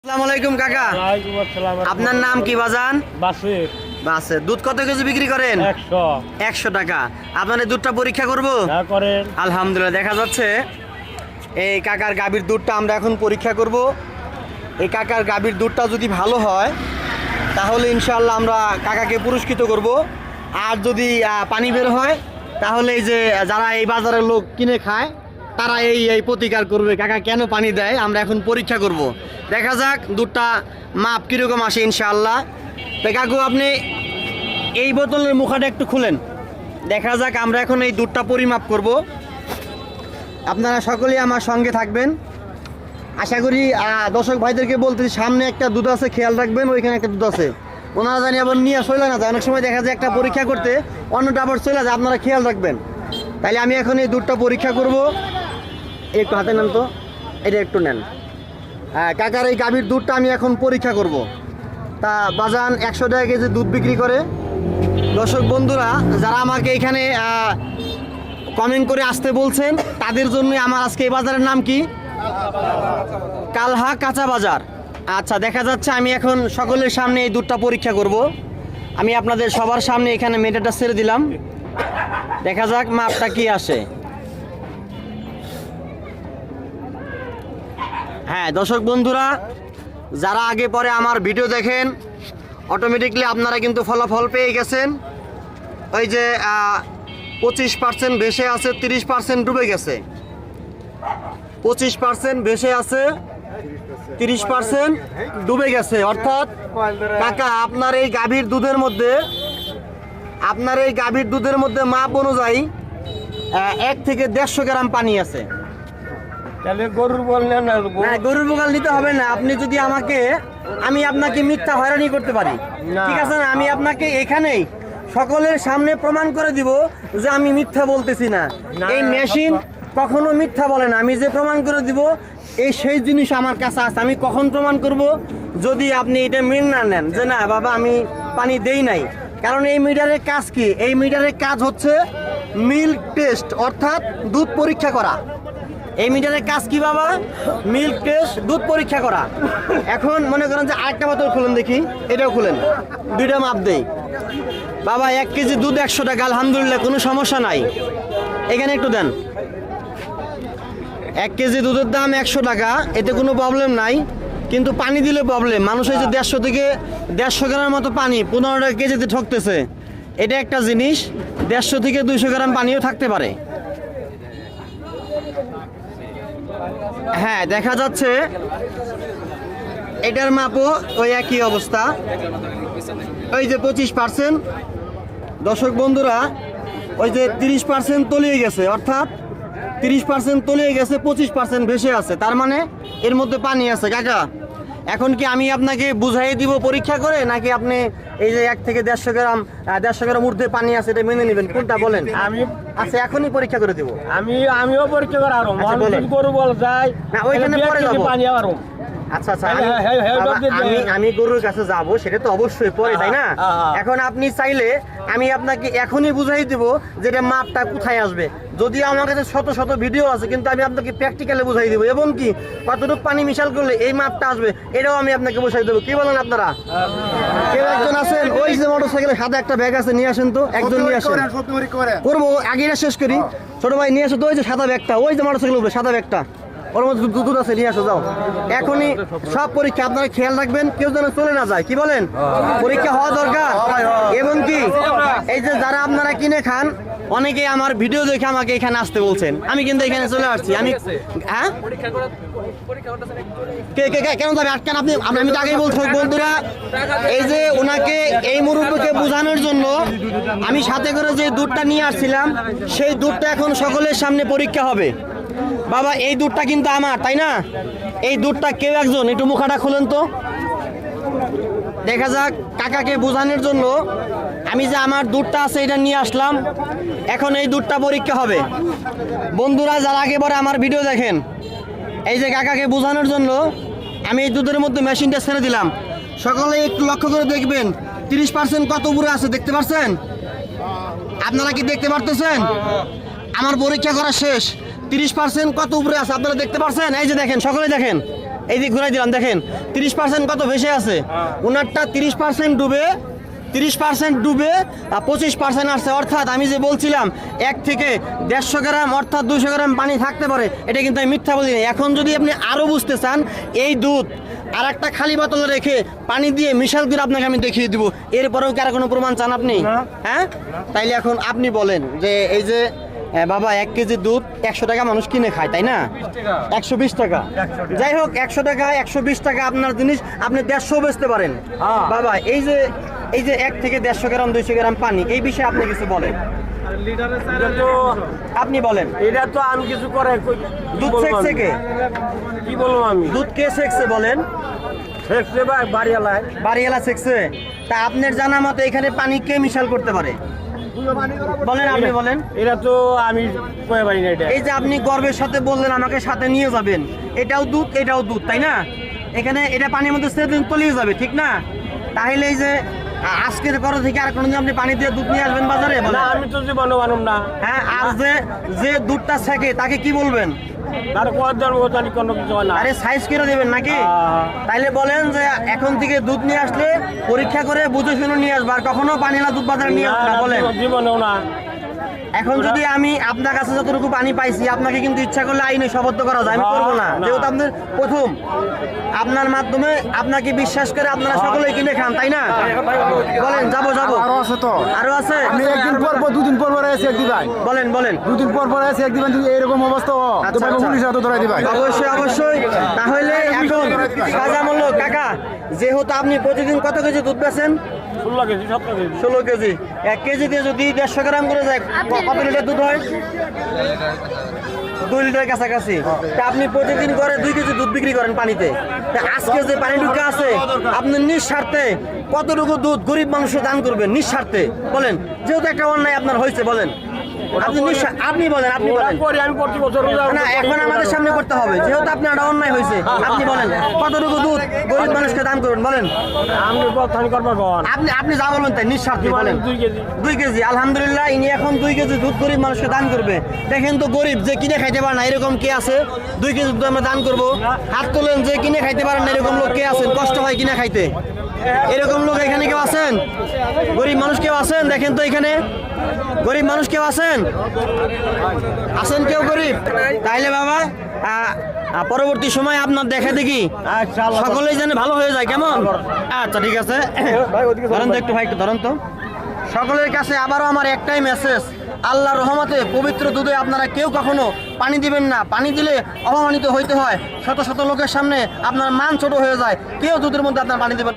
আসসালামু আলাইকুম কাকা। আপনার নাম কি বাজান? বাসির। বাসে দুধ কত কেজি বিক্রি করেন? 100 টাকা। আপনার এই দুধটা পরীক্ষা করব? হ্যাঁ করেন। আলহামদুলিল্লাহ, দেখা যাচ্ছে এই কাকার গাভীর দুধটা আমরা এখন পরীক্ষা করব। এই কাকার গাভীর দুধটা যদি ভালো হয় তাহলে ইনশাআল্লাহ আমরা কাকাকে পুরস্কৃত করব। আর যদি পানি বের হয় তাহলে এই যে যারা এই বাজারের লোক কিনে খায় তারা এই প্রতিকার করবে কাকা কেন পানি দেয়। আমরা এখন পরীক্ষা করব, দেখা যাক দুধটা মাপ কীরকম আসে ইনশাআল্লাহ। তো কাকু আপনি এই বোতলের মুখাটা একটু খুলেন, দেখা যাক। আমরা এখন এই দুধটা পরিমাপ করব। আপনারা সকলেই আমার সঙ্গে থাকবেন। আশা করি দর্শক ভাইদেরকে বলতেছি সামনে একটা দুধ আছে, খেয়াল রাখবেন। ওইখানে একটা দুধ আছে, ওনারা জানি আবার নিয়ে চলে না যায়। অনেক সময় দেখা যায় একটা পরীক্ষা করতে অন্যটা আবার চলে যায়, আপনারা খেয়াল রাখবেন। তাইলে আমি এখন এই দুধটা পরীক্ষা করব। একটু হাতে নেন তো, এটা একটু নেন। কাকার এই গাভীর দুধটা আমি এখন পরীক্ষা করব। তা বাজান 100 টাকা কেজি দুধ বিক্রি করে। দর্শক বন্ধুরা যারা আমাকে এখানে কমেন্ট করে আসতে বলছেন তাদের জন্য আমার আজকে এই বাজারের নাম কি? কালহা কাঁচা বাজার। আচ্ছা, দেখা যাচ্ছে আমি এখন সকলের সামনে এই দুধটা পরীক্ষা করব। আমি আপনাদের সবার সামনে এখানে মিটারটা ছেড়ে দিলাম, দেখা যাক মাপটা কি আসে। হ্যাঁ দর্শক বন্ধুরা যারা আগে পরে আমার ভিডিও দেখেন অটোমেটিকলি আপনারা কিন্তু ফলাফল পেয়ে গেছেন। ওই যে 25% ভেসে আছে, 30% ডুবে গেছে। 25% ভেসে আছে, 30% ডুবে গেছে। অর্থাৎ কাকা আপনার এই গাভীর দুধের মধ্যে মাপ অনুযায়ী 1 থেকে 150 গ্রাম পানি আছে। তাহলে গরুর বললেন না, গরুর বোকাল নিতে হবে না। আপনি যদি আমি আপনাকে মিথ্যা হয়রানি করতে পারি, ঠিক আছে না? আমি আপনাকে এখানেই সকলের সামনে প্রমাণ করে দিব যে আমি মিথ্যা বলতেছি না। এই মেশিন কখনো মিথ্যা বলে না। আমি যে প্রমাণ করে দিব সেই জিনিস আমার কাছে আছে। আমি কখন প্রমাণ করব? যদি আপনি এটা মেনে না নেন যে না বাবা আমি পানি দেই নাই। কারণ এই মিটারের কাজ কি? এই মিটারের কাজ হচ্ছে মিল্ক টেস্ট, অর্থাৎ দুধ পরীক্ষা করা। এই মিটারের কাজ কি বাবা? মিল্ক টেস্ট, দুধ পরীক্ষা করা। এখন মনে করেন যে আরেকটা বোতল খুলেন দেখি, এটাও খুলেন, দুইটা মাপ দেই। বাবা 1 কেজি দুধ 100 টাকা, আলহামদুলিল্লাহ কোনো সমস্যা নাই। এখানে একটু দেন। 1 কেজি দুধের দাম 100 টাকা, এতে কোনো প্রবলেম নাই। কিন্তু পানি দিলে প্রবলেম। মানুষ এই যে 150 থেকে 150 গ্রামের মতো পানি 15 টাকা কেজিতে ঠকতেছে, এটা একটা জিনিস। 150 থেকে 200 গ্রাম পানিও থাকতে পারে। হ্যাঁ দেখা যাচ্ছে এটার মাপও ওই একই অবস্থা। ওই যে 25%। দর্শক বন্ধুরা ওই যে 30% তলিয়ে গেছে, অর্থাৎ 30% তলিয়ে গেছে, 25% ভেসে আছে। তার মানে এর মধ্যে পানি আছে। কাকা এখন কি আমি আপনাকে বুঝাই দিব পরীক্ষা করে, নাকি আপনি এই যে 1 থেকে 150 গ্রাম ঊর্ধ্বে পানি আছে এটা মেনে নেবেন? কোনটা বলেন? আমি আচ্ছা এখনই পরীক্ষা করে দিব। আমিও পরীক্ষা করা আরো গরু বল যায় না, ওইখানে পরে যাব। পানি আরো আচ্ছা আচ্ছা, আমি গরুর কাছে যাব, সেটা তো অবশ্যই পরে, তাই না? এখন আপনি চাইলে আমি আপনাকে এখনই বুঝাই দিব যে এটা মাপটা কোথায় আসবে। যদিও আমার কাছে শত শত ভিডিও আছে, কিন্তু আমি আপনাকে প্র্যাকটিক্যালি বুঝাই দিব, এবং কি কতটুকু পানি মিশাল করলে এই মাপটা আসবে এটাও আমি আপনাকে বুঝাই দেবো। কি বলেন আপনারা? কেউ একজন আছেন? ওই যে মোটরসাইকেলে সাদা একটা ব্যাগ আছে, নিয়ে আসেন তো, একজন নিয়ে আসেন। করবো আগে এটা শেষ করি। ছোট ভাই নিয়ে আসো তো, ওই যে সাদা ব্যাগটা, ওই যে মোটরসাইকেল উপরে সাদা ব্যাগটা, ওর মধ্যে দুধ আছে, নিয়ে আসো যাও। এখনই সব পরীক্ষা আপনারা খেয়াল রাখবেন, কেউ যেন চলে না যায়। কি বলেন? পরীক্ষা হওয়া দরকার। এবং কি এই যে যারা আপনারা কিনে খান, অনেকে আমার ভিডিও দেখে আমাকে এখানে আসতে বলছেন, আমি কিন্তু এখানে চলে আসছি। আমি হ্যাঁ কেন যাবে আটকান আপনি? আমি তো আগেই বলছি বন্ধুরা, এই যে ওনাকে এই মুরব্বীকে বোঝানোর জন্য আমি সাথে করে যে দুধটা নিয়ে আসছিলাম, সেই দুধটা এখন সকলের সামনে পরীক্ষা হবে। বাবা এই দুধটা কিন্তু আমার, তাই না? এই দুধটা কেউ একজন একটু মুখাটা খুলেন তো, দেখা যাক। কাকাকে বোঝানোর জন্য আমি যে আমার দুধটা আছে এটা নিয়ে আসলাম। এখন এই দুধটা পরীক্ষা হবে। বন্ধুরা যারা আগে পরে আমার ভিডিও দেখেন, এই যে কাকাকে বোঝানোর জন্য আমি এই দুধের মধ্যে মেশিনটা ছেড়ে দিলাম। সকলে একটু লক্ষ্য করে দেখবেন 30% কত উপরে আছে, দেখতে পাচ্ছেন? আপনারা কি দেখতে পারতেছেন? আমার পরীক্ষা করা শেষ। 30% কত উপরে আছে আপনারা দেখতে পাচ্ছেন? এই যে দেখেন, সকলে দেখেন, এই যে ঘুরাই দিলাম, দেখেন 30% কত ভেসে আছে। ওনারটা 30% ডুবে, 30% ডুবে 25% আসছে। অর্থাৎ আমি যে বলছিলাম 1 থেকে 150 গ্রাম অর্থাৎ 200 গ্রাম পানি থাকতে পারে, এটা কিন্তু আমি মিথ্যা বলিনি। এখন যদি আপনি আরও বুঝতে চান, এই দুধ আর একটা খালি বোতলে রেখে পানি দিয়ে মিশাল করে আপনাকে আমি দেখিয়ে দিব। এরপরেও কি আর কোনো প্রমাণ চান আপনি? না। হ্যাঁ, তাইলে এখন আপনি বলেন যে এই যে বাবা 1 কেজি দুধ 100 টাকা মানুষ কিনে খায়, তাই না? 120 টাকা, যাই হোক 100 টাকা 120 টাকা আপনার জিনিস আপনি 150 বেচতে পারেন। হ্যাঁ। বাবা এই যে 1 থেকে 150 গ্রাম 200 গ্রাম পানি, এই বিষয়ে আপনি কিছু বলেন, এটা তো আপনি বলেন। এটা তো আমি কিছু করে দুধ সেকছে কে? কি বলবো আমি? দুধ কে সেকছে বলেন? শেখছে ভাই বাড়িওয়ালায়। বাড়িওয়ালা সেকছে। তা আপনার জানা মতে এখানে পানি কে মিশাল করতে পারে বলেন, আপনি বলেন। এটা তো আমি কয়ে পারি না এটা। এই যে আপনি গর্বের সাথে বললেন আমাকে সাথে নিয়ে যাবেন, এটাও দুধ এটাও দুধ, তাই না? এখানে এটা পানির মধ্যে সেদিন তলিয়ে যাবে, ঠিক না? তাহলে এই যে আজকের পর থেকে আর কোনোদিন আপনি পানি দিয়ে দুধ নিয়ে আসবেন বাজারে না বলেন? আমি তো জীবনে বানুম না। হ্যাঁ, আর যে দুধটা থাকে তাকে কি বলবেন? তার কয়েকজন জানি কোনো কিছু হয় না। আরে সাইজ করে দেবেন নাকি? তাইলে বলেন যে এখন থেকে দুধ নিয়ে আসলে পরীক্ষা করে বুঝে শুনে নিয়ে আসবার, কখনো পানিলা দুধ বাজারে নিয়ে আসবে না বলেন। জীবনেও না। এখন যদি আমি আপনার কাছে যতটুকু পানি পাইছি, আপনাকে কিন্তু ইচ্ছা করলে আইনে শপথ করা যায়, আমি করবো না, না। যেহেতু আপনার প্রথম, আপনার মাধ্যমে আপনাকে বিশ্বাস করে আপনারা সকলেই কিনে খান, তাই না? বলেন, যাবো আরো আছে তো। আরো আছে। আমি একদিন পর পর দুদিন পর পর এসে এক দিবাই, বলেন বলেন। দুদিন পর পর এসে এক দিবেন। যদি এরকম অবস্থা তো আচ্ছা, আচ্ছা। পুলিশ হাতে ধরাই দিবাই। অবশ্যই অবশ্যই। তাহলে এখন সাজামূল্য কাকা, যেহেতু আপনি প্রতিদিন কত কেজি দুধ বেচেন? 16 কেজি 17 কেজি। 16 কেজি। 1 কেজি দিয়ে যদি 150 গ্রাম করে যায়, কত লিটার দুধ হয়? 2 লিটার কাছাকাছি। তা আপনি প্রতিদিন করে 2 কেজি দুধ বিক্রি করেন পানিতে। তা আজকে যে পানি ঢুকে আছে, আপনি নিঃস্বার্থে কতটুকু দুধ গরিব মানুষের দান করবেন নিঃস্বার্থে বলেন? যেহেতু একটা অন্যায় আপনার হয়েছে, বলেন আপনি বলেন, আপনি ওরা বলেন। করি আমি প্রতি বছর রোজা না, এখন আমাদের সামনে করতে হবে, যেহেতু আপনার একটা অন্যায় হয়েছে। আপনি বলেন কতটুকু দুধ গরিব মানুষকে দান করবেন বলেন? আমি কথানি করবো কখন? আপনি যা বলেন তাই নিঃস্বার্থে বলেন। 2 কেজি। 2 কেজি, আলহামদুলিল্লাহ, ইনি এখন 2 কেজি দুধ গরিব মানুষকে দান করবে। দেখেন তো, গরিব যে কিনে খাইতে পারে না, এরকম কে আছে? 2 কেজি দুধ আমরা দান করবো। হাত তোলেন, যে কিনে খাইতে পারেন না, এরকম লোক কে আছেন? কষ্ট হয় কিনে খাইতে, এরকম লোক এখানে কেউ আছেন? গরিব মানুষ কেউ আছেন? দেখেন তো এখানে গরিব মানুষ কেউ আছেন? আছেন কেউ গরিব? তাইলে বাবা পরবর্তী সময় আপনার দেখা দেখি আচ্ছা, আল্লাহ সকলেই যেন ভালো হয়ে যায়, কেমন? আচ্ছা, ঠিক আছে। ধরেন তো একটু ভাই, একটু ধরেন তো। সকলের কাছে আবারও আমার একটাই মেসেজ, আল্লাহর রহমতে পবিত্র দুধে আপনারা কেউ কখনো পানি দিবেন না। পানি দিলে অপমানিত হইতে হয়, শত শত লোকের সামনে আপনার মান ছোট হয়ে যায়। কেউ দুধের মধ্যে আপনার পানি দিবেন না।